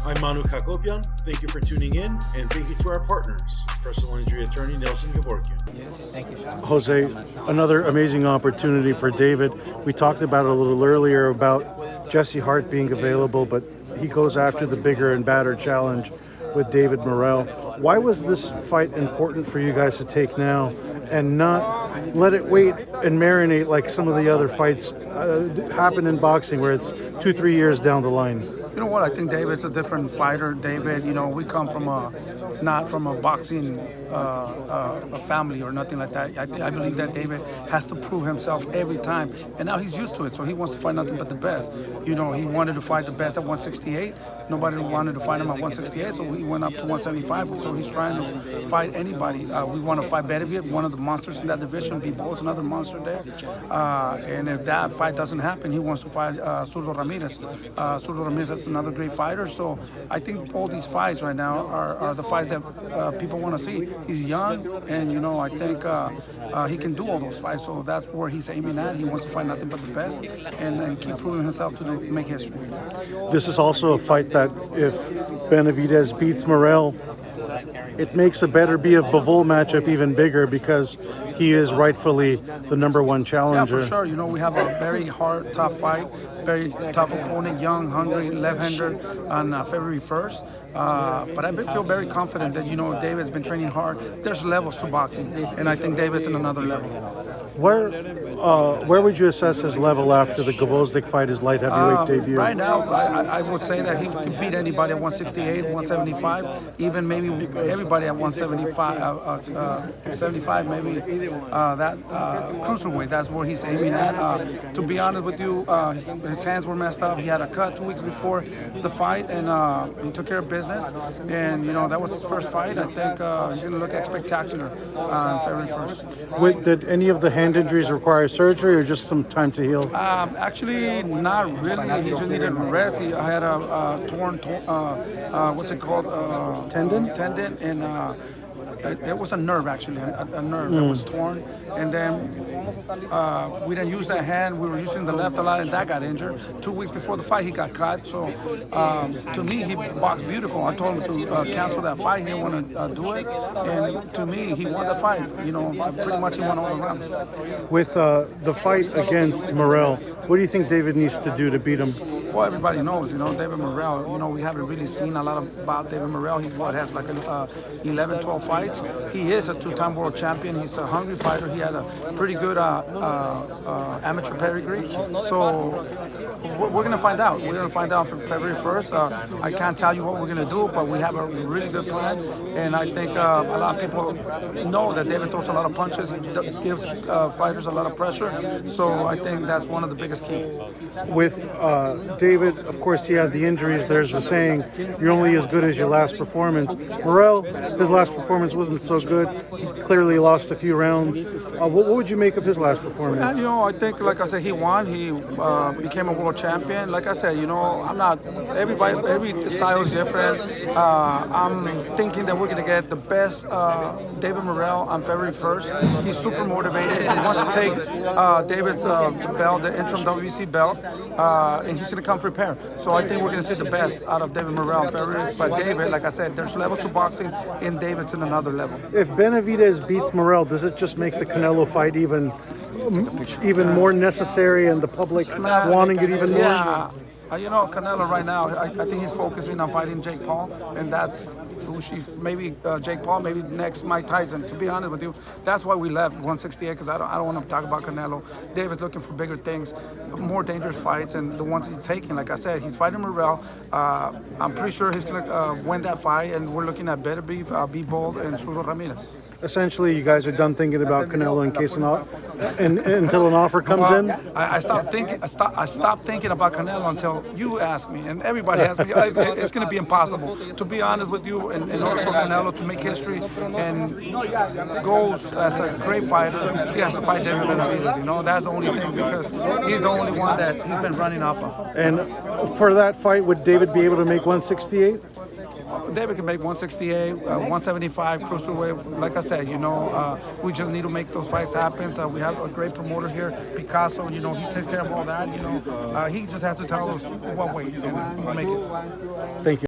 I'm Manouk Akopyan. Thank you for tuning in, and thank you to our partners, personal injury attorney Nelson Gavorkian. Yes, thank you, Sean. Jose, another amazing opportunity for David. We talked about it a little earlier about Jesse Hart being available, but he goes after the bigger and badder challenge with David Morrell. Why was this fight important for you guys to take now and not let it wait and marinate like some of the other fights happen in boxing where it's 2-3 years down the line? You know what? I think David's a different fighter. David, we come from not from a boxing a family or nothing like that. I believe that David has to prove himself every time, and now he's used to it. So he wants to fight nothing but the best. He wanted to fight the best at 168. Nobody wanted to fight him at 168, so he went up to 175. So he's trying to fight anybody. We want to fight Benavidez, one of the monsters in that division. Bebo's another monster there. And if that fight doesn't happen, he wants to fight Zurdo Ramirez. Zurdo Ramirez, that's another great fighter. So I think all these fights right now are the fights that people want to see. He's young, and I think he can do all those fights. So that's where he's aiming at. He wants to fight nothing but the best and keep proving himself to make history. This is also a fight that if Benavidez beats Morrell, it makes a better Bivol matchup even bigger because he is rightfully the #1 challenger. Yeah, for sure. We have a very hard, tough fight, very tough opponent, young, hungry, left-hander on February 1st. But I feel very confident that, David's been training hard. There's levels to boxing, and I think David's in another level. Where would you assess his level after the Gvozdyk fight, his light heavyweight debut? Right now, I would say that he can beat anybody at 168, 175, even maybe everybody at 175, 75, maybe that cruiserweight. That's where he's aiming at. To be honest with you, his hands were messed up. He had a cut 2 weeks before the fight, and he took care of business. And that was his first fight. I think he's going to look spectacular on February 1st. Did any of the hand injuries require surgery or just some time to heal? Actually, not really. He just needed rest. He had a torn, what's it called? Tendon? Tendon, and it was a nerve, actually, a nerve that was torn. And then we didn't use that hand. We were using the left a lot, and that got injured. 2 weeks before the fight, he got cut. So to me, he boxed beautiful. I told him to cancel that fight. He didn't want to do it. And to me, he won the fight. Pretty much he won all the rounds. With the fight against Morrell, what do you think David needs to do to beat him? Well, everybody knows, David Morrell. We haven't really seen a lot about David Morrell. He has like 11, 12 fights. He is a 2-time world champion. He's a hungry fighter. He had a pretty good amateur pedigree. So we're going to find out. We're going to find out for February 1st. I can't tell you what we're going to do, but we have a really good plan. And I think a lot of people know that David throws a lot of punches. He gives fighters a lot of pressure. So I think that's one of the biggest keys. With David, of course, he had the injuries. There's the saying, you're only as good as your last performance. Morrell, his last performance wasn't so good. He clearly lost a few rounds. What would you make of his last performance? I think, like I said, he won. He became a world champion. Like I said, I'm not, every style is different. I'm thinking that we're going to get the best David Morrell on February 1st. He's super motivated. He wants to take David's belt, the interim WBC belt, and he's going to come prepared. So I think we're going to see the best out of David Morrell in February. But David, like I said, there's levels to boxing, and David's in another level. If Benavidez beats Morrell, does it just make the Canelo fight even more necessary and the public wanting it even more? Yeah. Canelo right now, I think he's focusing on fighting Jake Paul, and that's maybe Jake Paul, maybe next Mike Tyson. To be honest with you, that's why we left 168, because I don't want to talk about Canelo. David's looking for bigger things, more dangerous fights, and the ones he's taking. Like I said, he's fighting Morrell. I'm pretty sure he's going to win that fight, and we're looking at Bivol and Zurdo Ramirez. Essentially, you guys are done thinking about Canelo in case until an offer comes in. I stopped thinking about Canelo until you asked me, and everybody asked me. It's going to be impossible. To be honest with you, in order for Canelo to make history and goes as a great fighter, he has to fight David Benavidez. That's the only thing, because he's the only one that he's been running off of. And for that fight, would David be able to make 168? David can make 168, 175 cruiserweight. Like I said, we just need to make those fights happen. So we have a great promoter here, Picasso. He takes care of all that. He just has to tell us what weight, and we'll make it. Thank you.